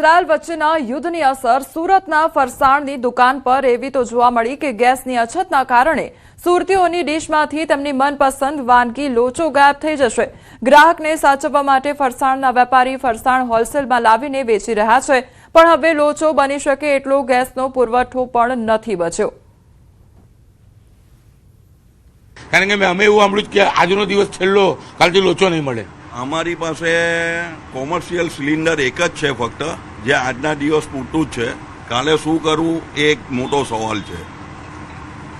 Israel વચ્ચેના યુદ્ધની અસર સુરતના ફરસાણની દુકાન પર એવી તો જોવા મળી કે ગેસની અછતના કારણે સુરતીઓની ડીશમાંથી તેમની મનપસંદ વાનગી લોચો ગાયબ થઈ જશે। ગ્રાહકને સાચવવા માટે ફરસાણના વેપારી ફરસાણ હોલસેલમાં લાવીને વેચી રહ્યા છે, પણ હવે લોચો બની શકે એટલો ગેસનો પુરવઠો પણ નથી બચ્યો। કારણ કે અમે એવું સાંભળ્યું કે આજનો દિવસ છેલ્લો, કાલથી લોચો નહીં મળે। અમારી પાસે કોમર્શિયલ સિલિન્ડર એક જ છે ફક્ત, જે આજના દિવસ પૂરતું જ છે। કાલે શું કરવું એ એક મોટો સવાલ છે।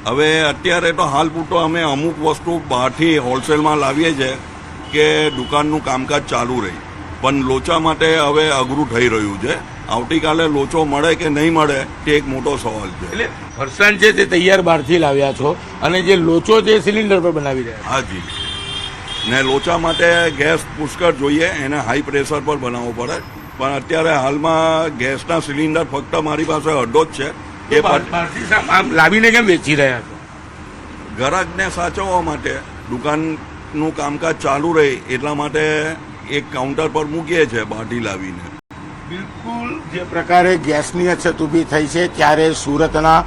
હવે અત્યારે તો હાલ પૂરતો અમે અમુક વસ્તુ બહારથી હોલસેલમાં લાવીએ છીએ કે દુકાનનું કામકાજ ચાલુ રહે, પણ લોચા માટે હવે અઘરું થઈ રહ્યું છે। આવતીકાલે લોચો મળે કે નહીં મળે તે એક મોટો સવાલ છે। એટલે ફરસાણ છે તે તૈયાર બહારથી લાવ્યા છો અને જે લોચો છે સિલિન્ડર પર બનાવી રહ્યા? હાજી, ને લોચા માટે ગેસ પુષ્કળ જોઈએ, એને હાઈ પ્રેશર પર બનાવવો પડે, પણ અત્યારે હાલમાં ગેસના સિલિન્ડર ફક્ત મારી પાસે અડધો જ છે। એ લાવીને કેમ વેચી રહ્યા છો? ગ્રાહકને સાચવવા માટે, દુકાનનું કામકાજ ચાલુ રહે એટલા માટે એક કાઉન્ટર પર મૂકીએ છીએ બહારથી લાવીને। બિલકુલ જે પ્રકારે ગેસની અછત ઊભી થઈ છે ત્યારે સુરતના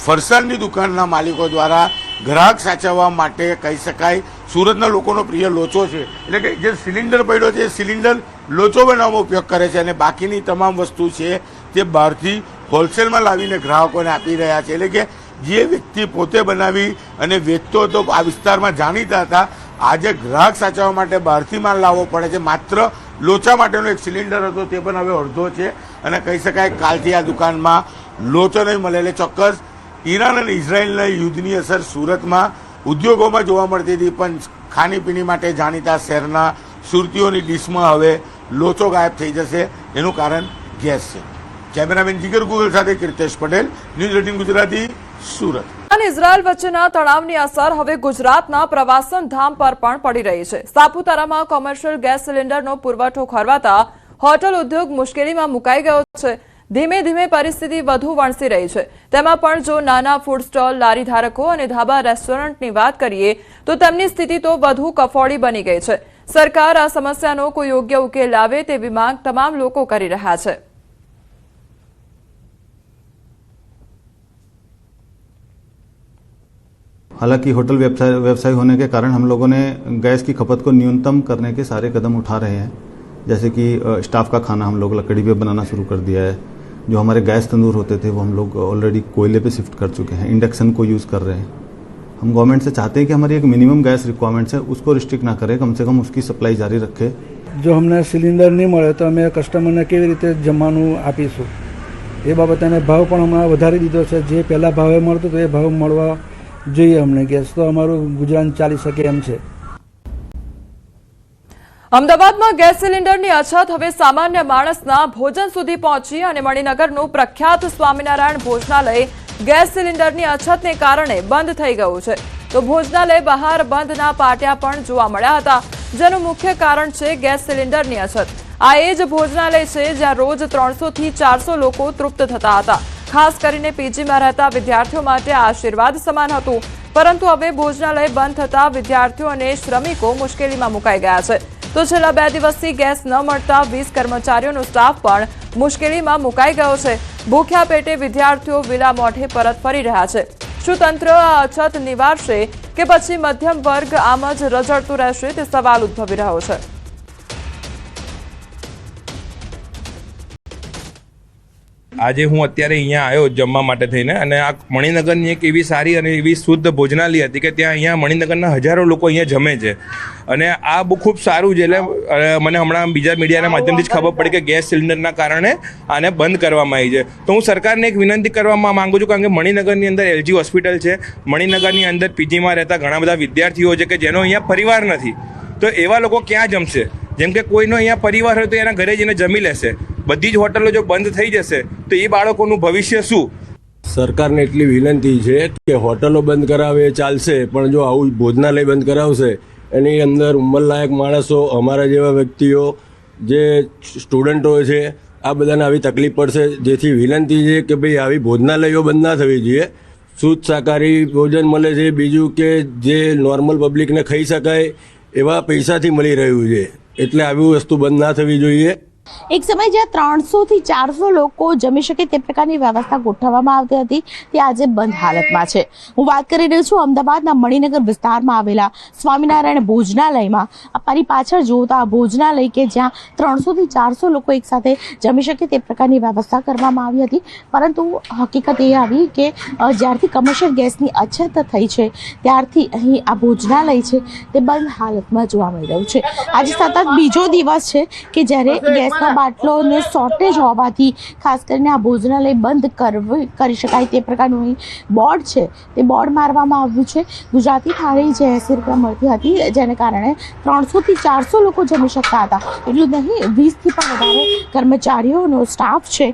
ફરસાણની દુકાનના માલિકો દ્વારા ગ્રાહક સાચવવા માટે કહી શકાય સુરતના લોકોનો પ્રિય લોચો છે, એટલે કે જે સિલિન્ડર પડ્યો છે એ સિલિન્ડર લોચો બનાવવામાં ઉપયોગ કરે છે અને બાકીની તમામ વસ્તુ છે તે બહારથી હોલસેલમાં લાવીને ગ્રાહકોને આપી રહ્યા છે। એટલે કે જે વ્યક્તિ પોતે બનાવી અને વેચતો હતો, આ વિસ્તારમાં જાણીતા હતા, આજે ગ્રાહક સાચવવા માટે બહારથી માલ લાવવો પડે છે। માત્ર લોચા માટેનો એક સિલિન્ડર હતો તે પણ હવે અડધો છે અને કહી શકાય કાલથી આ દુકાનમાં લોચો નહીં મળે। એટલે ચોક્કસ ઈરાન અને ઇઝરાયલના યુદ્ધની અસર સુરતમાં ઉદ્યોગોમાં જોવા મળતી હતી, પણ ખાણીપીણી માટે જાણીતા શહેરના સુરતીઓની ડીશમાં હવે લોચો ગાયબ થઈ જશે। એનું કારણ ગેસ છે। કેમેરામેન જીગર ગુગલ સાથે કીર્તેશ પટેલ, ન્યૂઝ 18 ગુજરાતી, સુરત। અને ઇઝરાયલ વચ્ચેના તણાવની અસર હવે ગુજરાતના પ્રવાસન ધામ પર પણ પડી રહી છે। સાપુતારામાં કોમર્શિયલ ગેસ સિલિન્ડરનો પુરવઠો ખોરવાતા હોટલ ઉદ્યોગ મુશ્કેલીમાં મુકાઈ ગયો છે। ધીમે ધીમે પરિસ્થિતિ વધુ વણસી રહી છે। તેમાં પણ જો નાના ફૂડ સ્ટોલ, લારી ધારકો અને ધાબા રેસ્ટોરન્ટની વાત કરીએ તો તેમની સ્થિતિ તો વધુ કફોડી બની ગઈ છે। સરકાર આ સમસ્યાનો કોઈ યોગ્ય ઉકેલ લાવે તેવી માંગ તમામ લોકો કરી રહ્યા છે। हालांकि होटल व्यवसाय होने के कारण हम लोगों ने गैस की खपत को न्यूनतम करने के सारे कदम उठा रहे हैं, जैसे कि स्टाफ का खाना हम लोग लकड़ी पे बनाना शुरू कर दिया है। जो हमारे गैस तंदूर होते थे वो हम लोग ऑलरेडी कोयले पे शिफ्ट कर चुके हैं, इंडक्शन को यूज़ कर रहे हैं। हम गवर्नमेंट से चाहते हैं कि हमारी एक मिनिमम गैस रिक्वायरमेंट्स है उसको रिस्ट्रिक्ट ना करें, कम से कम उसकी सप्लाई जारी रखें। जो हमने सिलिंडर नहीं મળે તો અમે કસ્ટમરને કેવી રીતે જમવાનું આપીશું એ બાબતે અમે ભાવ પણ હમણાં વધારી દીધો છે। જે પહેલાં ભાવે મળતો તો એ ભાવ મળવા જોઈએ અમને। ગેસ તો અમારું ગુજરાન ચાલી શકે એમ છે। અમદાવાદમાં ગેસ સિલિન્ડરની અછત હવે સામાન્ય માણસના ભોજન સુધી પહોંચી અને મણિનગરનું પ્રખ્યાત સ્વામિનારાયણ ભોજનાલય ગેસ સિલિન્ડરની અછતને કારણે બંધ થઈ ગયું છે, તો ભોજનાલય બહાર બંધના પાટિયા પણ જોવા મળ્યા હતા, જેનું મુખ્ય કારણ છે ગેસ સિલિન્ડરની અછત। આ એ જ ભોજનાલય છે જ્યાં રોજ 300 થી 400 લોકો તૃપ્ત થતા હતા। ખાસ કરીને પીજીમાં રહેતા વિદ્યાર્થીઓ માટે આશીર્વાદ સમાન હતું, પરંતુ હવે ભોજનાલય બંધ થતા વિદ્યાર્થીઓ અને શ્રમિકો મુશ્કેલીમાં મુકાઈ ગયા છે। તો છેલ્લા 2 દિવસથી ગેસ ન મળતા 20 કર્મચારીઓનો સ્ટાફ પણ મુશ્કેલીમાં મુકાઈ ગયો છે। ભૂખ્યા પેટે વિદ્યાર્થીઓ વિલા મોઢે પરત ફરી રહ્યા છે। શું તંત્ર આ અછત નિવારશે કે પછી મધ્યમ વર્ગ આમ જ રઝળતું રહેશે તે સવાલ ઉદ્ભવી રહ્યો છે। આજે હું અત્યારે અહીંયા આવ્યો જમવા માટે થઈને, અને આ મણિનગરની એક એવી સારી અને એવી શુદ્ધ ભોજનાલય હતી કે ત્યાં અહીંયા મણિનગરના હજારો લોકો અહીંયા જમે છે, અને આ બહુ ખૂબ સારું છે। એટલે મને હમણાં બીજા મીડિયાના માધ્યમથી જ ખબર પડી કે ગેસ સિલિન્ડરના કારણે આને બંધ કરવામાં આવી છે। તો હું સરકારને એક વિનંતી કરવામાં માંગુ છું, કારણ કે મણિનગરની અંદર LG હોસ્પિટલ છે, મણિનગરની અંદર પીજીમાં રહેતા ઘણા બધા વિદ્યાર્થીઓ છે કે જેનો અહીંયા પરિવાર નથી, તો એવા લોકો ક્યાં જમશે? જેમ કે કોઈનો અહીંયા પરિવાર હોય તો એના ઘરે જઈને જમી લેશે। બધી જ હોટલો જો બંધ થઈ જશે તો એ બાળકોનું ભવિષ્ય શું? સરકારને એટલી વિનંતી છે કે હોટલો બંધ કરાવે ચાલશે, પણ જો આવું ભોજનાલય બંધ કરાવશે એની અંદર ઉંમરલાયક માણસો, અમારા જેવા વ્યક્તિઓ, જે સ્ટુડન્ટો છે, આ બધાને આવી તકલીફ પડશે। જેથી વિનંતી છે કે ભાઈ આવી ભોજનાલયો બંધ ના થવી જોઈએ। શુદ્ધ શાકાહારી ભોજન મળે છે, બીજું કે જે નોર્મલ પબ્લિકને ખાઈ શકાય એવા પૈસાથી મળી રહ્યું છે, એટલે આવી વસ્તુ બંધ ના થવી જોઈએ। એક સમય જ્યાં 300 થી 400 લોકો જમી શકે તે પ્રકારની વ્યવસ્થા ગોઠવવામાં આવતી હતી તે આજે બંધ હાલતમાં છે. હું વાત કરી રહી છું અમદાવાદના મણિનગર વિસ્તારમાં આવેલા સ્વામિનારાયણ ભોજનાલયમાં. મારી પાછળ જોતા આ ભોજનાલય કે જ્યાં 300 થી 400 લોકો એકસાથે જમી શકે તે પ્રકારની વ્યવસ્થા કરવામાં આવી હતી, પરંતુ હકીકત એ આવી કે જ્યારથી કમર્શિયલ ગેસની અછત થઈ છે ત્યારથી અહીં આ ભોજનાલય છે તે બંધ હાલતમાં જોવા મળી રહ્યું છે. આજે સતત બીજો દિવસ છે કે જ્યારે ગેસના બાટલોને શોર્ટેજ હોવાથી ખાસ કરીને આ ભોજનાલય બંધ કરી શકાય તે પ્રકારનું અહીં બોર્ડ છે તે બોર્ડ મારવામાં આવ્યું છે. ગુજરાતી થાળી જે 80 રૂપિયા મળતી હતી જેને કારણે 300 થી 400 લોકો જમી શકતા હતા. એટલું નહીં 20 થી પણ વધારે કર્મચારીઓનો સ્ટાફ છે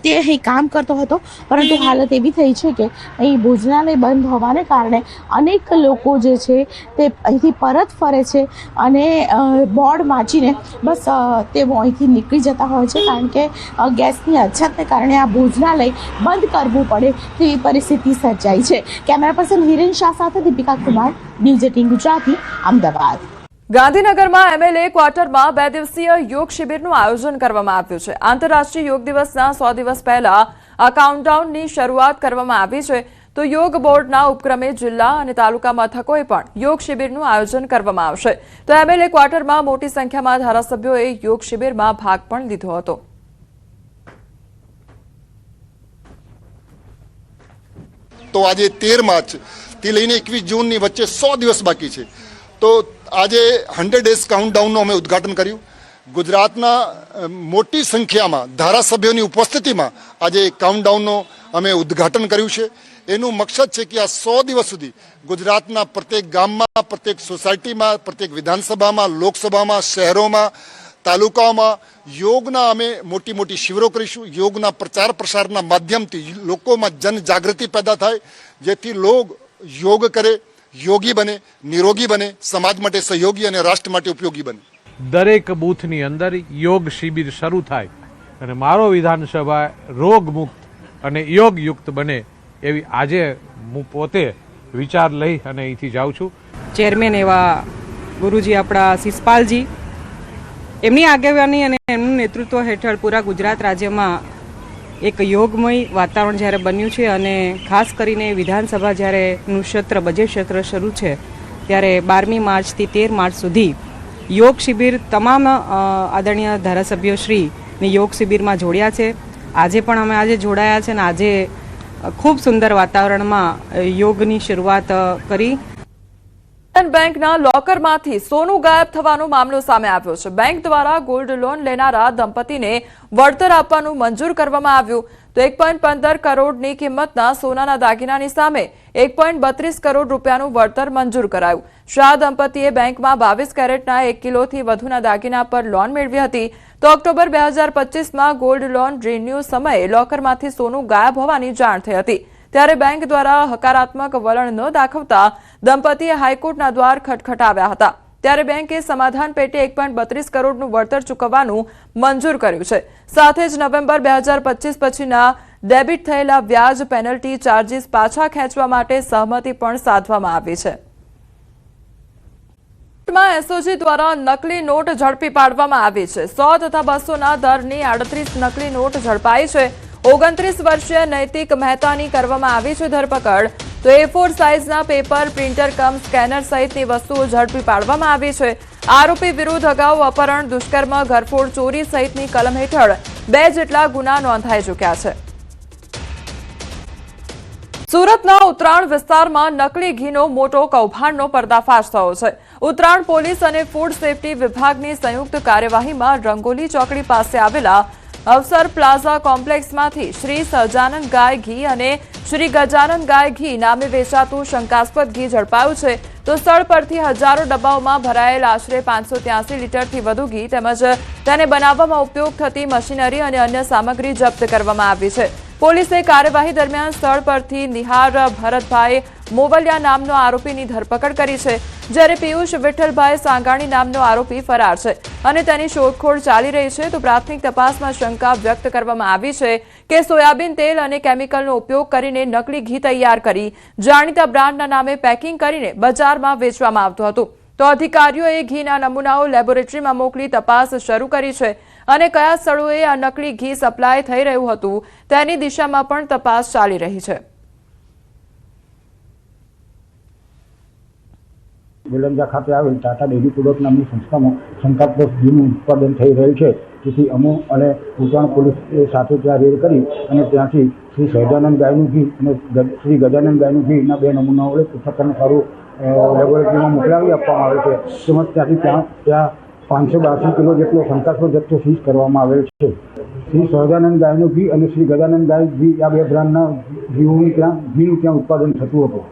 તે અહીં કામ કરતો હતો, પરંતુ હાલત એવી થઈ છે કે અહીં ભોજનાલય બંધ હોવાને કારણે અનેક લોકો જે છે તે અહીંથી પરત ફરે છે અને બોર્ડ વાંચીને બસ તેઓ અહીંથી નીકળી જતા હોય છે, કારણ કે ગેસની અછતને કારણે આ ભોજનાલય બંધ કરવું પડે તેવી પરિસ્થિતિ સર્જાઈ છે. કેમેરા પર્સન હિરેન શાહ સાથે દીપિકા કુમાર, ન્યૂઝ 18 ગુજરાતી, અમદાવાદ. ગાંધીનગરમાં એમએલએ ક્વાર્ટરમાં 2 દિવસીય યોગ શિબિરનું આયોજન કરવામાં આવ્યું છે. આંતરરાષ્ટ્રીય યોગ દિવસના 100 દિવસ પહેલા આ કાઉન્ટડાઉનની શરૂઆત કરવામાં આવી છે. તો યોગ બોર્ડના ઉપક્રમે જિલ્લા અને તાલુકા મથકોએ પણ યોગ શિબિરનું આયોજન કરવામાં આવશે. તો એમએલએ ક્વાર્ટરમાં મોટી સંખ્યામાં ધારાસભ્યોએ યોગ શિબિરમાં ભાગ પણ લીધો હતો. તો આજે 13 માર્ચથી લઈને 21 જૂનની વચ્ચે 100 દિવસ બાકી છે. તો આજે 100 ડેઝ કાઉન્ટડાઉનનું અમે ઉદ્ઘાટન કર્યું. ગુજરાતના મોટી સંખ્યામાં ધારાસભ્યોની ઉપસ્થિતિમાં આજે કાઉન્ટડાઉનનું અમે ઉદ્ઘાટન કર્યું છે. એનું મકસદ છે કે આ 100 દિવસ સુધી ગુજરાતના પ્રત્યેક ગામમાં, પ્રત્યેક સોસાયટીમાં, પ્રત્યેક વિધાનસભામાં, લોકસભામાં, શહેરોમાં, તાલુકાઓમાં યોગના અમે મોટી મોટી શિબિરો કરીશું. યોગના પ્રચાર પ્રસારના માધ્યમથી લોકોમાં જનજાગૃતિ પેદા થાય, જેથી લોકો યોગ કરે, યોગી બને, નિરોગી બને, સમાજ માટે સહયોગી અને રાષ્ટ્ર માટે ઉપયોગી બને. દરેક બૂથની અંદર યોગ શિબિર શરૂ થાય અને મારો વિધાનસભા રોગમુક્ત અને યોગયુક્ત બને એવી આજે હું પોતે વિચાર લઈ અને અહીંથી જાઉં છું. ચેરમેન એવા ગુરુજી આપણા શિષપાલજી, એમની આગેવાની અને એમનું નેતૃત્વ હેઠળ પૂરા ગુજરાત રાજ્યમાં એક યોગમય વાતાવરણ જ્યારે બન્યું છે અને ખાસ કરીને વિધાનસભા જ્યારેનું સત્ર બજેટ સત્ર શરૂ છે ત્યારે 12મી માર્ચથી 13 માર્ચ સુધી યોગ શિબિર તમામ આદરણીય ધારાસભ્યોશ્રીની યોગ શિબિરમાં જોડ્યા છે. આજે પણ અમે આજે જોડાયા છે અને આજે ખૂબ સુંદર વાતાવરણમાં યોગની શરૂઆત કરી. બેંકના લોકરમાંથી સોનું ગાયબ થવાનો મામલો સામે આવ્યો છે. બેંક દ્વારા ગોલ્ડ લોન લેનારા દંપતીને વળતર આપવાનું મંજૂર કરવામાં આવ્યું. તો 1.15 કરોડની કિંમતના સોનાના દાગીનાની સામે 1.32 કરોડ રૂપિયાનું વળતર મંજૂર કરાયું. શાહ દંપતીએ બેંકમાં 22 કેરેટના 1 કિલોથી વધુના દાગીના પર લોન મેળવી હતી. તો ઓક્ટોબર 2025માં ગોલ્ડ લોન રિન્યુ સમયે લોકરમાંથી સોનું ગાયબ હોવાની જાણ થઈ હતી. ત્યારે બેંક દ્વારા હકારાત્મક વલણ ન દાખવતા દંપતીએ હાઈકોર્ટના દ્વાર ખટખટાવ્યા હતા. ત્યારે બેંકે સમાધાન પેટે 1.32 કરોડનું વળતર ચૂકવવાનું મંજૂર કર્યું છે. સાથે જ નવેમ્બર 2025 પછીના ડેબિટ થયેલા વ્યાજ પેનલ્ટી ચાર્જીસ પાછા ખેંચવા માટે સહમતિ પણ સાધવામાં આવી છે. એસઓજી દ્વારા નકલી નોટ ઝડપી પાડવામાં આવી છે. 100 તથા 200ના દરની 38 નકલી નોટ ઝડપાઈ છે. 29 વર્ષીય નૈતિક મહેતાની કરવામાં આવી છે ધરપકડ. તો A4 સાઇઝના પેપર, પ્રિન્ટર કમ સ્કેનર સહિતની વસ્તુઓ ઝડપી પાડવામાં આવી છે. આરોપી વિરુદ્ધ અગાઉ અપહરણ, દુષ્કર્મ, ઘરફોડ, ચોરી સહિતની કલમ હેઠળ 2 જેટલા ગુના નોંધાઈ ચૂક્યા છે. સુરતના ઉત્તરાણ વિસ્તારમાં નકલી ઘીનો મોટો કૌભાંડનો પર્દાફાશ થયો છે. ઉત્તરાણ પોલીસ અને ફૂડ સેફટી વિભાગની સંયુક્ત કાર્યવાહીમાં રંગોલી ચોકડી પાસે આવેલા અવસર પ્લાઝા કોમ્પ્લેક્સમાંથી શ્રી સહજાનંદ ગાય ઘી અને શ્રી ગજાનંદ ગાય ઘી નામે વેચાતું શંકાસ્પદ ઘી ઝડપાયું છે. તો સ્થળ પરથી હજારો ડબ્બાઓમાં ભરાયેલ આશરે 583 લીટરથી વધુ ઘી તેમજ તેને બનાવવામાં ઉપયોગ થતી મશીનરી અને અન્ય સામગ્રી જપ્ત કરવામાં આવી છે. પોલીસે કાર્યવાહી દરમિયાન સ્થળ પરથી નિહાર ભરતભાઈ મોવલિયા નામનો આરોપીની ધરપકડ કરી છે, જ્યારે પિયુષ વિઠ્ઠલભાઈ સાંગાણી નામનો આરોપી ફરાર છે અને તેની શોધખોળ ચાલી રહી છે. તો પ્રાથમિક તપાસમાં શંકા વ્યક્ત કરવામાં આવી છે કે સોયાબીન તેલ અને કેમિકલનો ઉપયોગ કરીને નકલી ઘી તૈયાર કરી જાણીતા બ્રાન્ડના નામે પેકિંગ કરીને બજારમાં વેચવામાં આવતું હતું. તો અધિકારીઓએ ઘીના નમૂનાઓ લેબોરેટરીમાં મોકલી તપાસ શરૂ કરી છે. અને કયા સ્થળોએ આ નકલી ઘી સપ્લાય થઈ રહ્યું હતું તેની દિશામાં પણ તપાસ ચાલી રહી છે. વેલંજા ખાતે આવેલ ટાટા ડેરી પ્રોડક્ટ નામની સંસ્થામાં શંકાસ્પદ ઘીનું ઉત્પાદન થઈ રહેલ છે. તેથી અમો અને ઉત્તરાયણ પોલીસ સાથે ત્યાં રેડ કરી અને ત્યાંથી શ્રી સહજાનંદ ગાયનું ઘી અને શ્રી ગજાનંદ ગાયનું ઘીના 2 નમૂનાઓ પૃથ્થકરણ સારું લેબોરેટરીમાં મોકલાવી આપવામાં આવે છે. તેમજ ત્યાંથી ત્યાં 582 કિલો જેટલો શંકાસ્પદ જથ્થો સીઝ કરવામાં આવેલ છે. શ્રી સહજાનંદ ગાયનું ઘી અને શ્રી ગજાનંદ ગાય ઘી આ 2 બ્રાન્ડના ઘીનું ત્યાં ઉત્પાદન થતું હતું.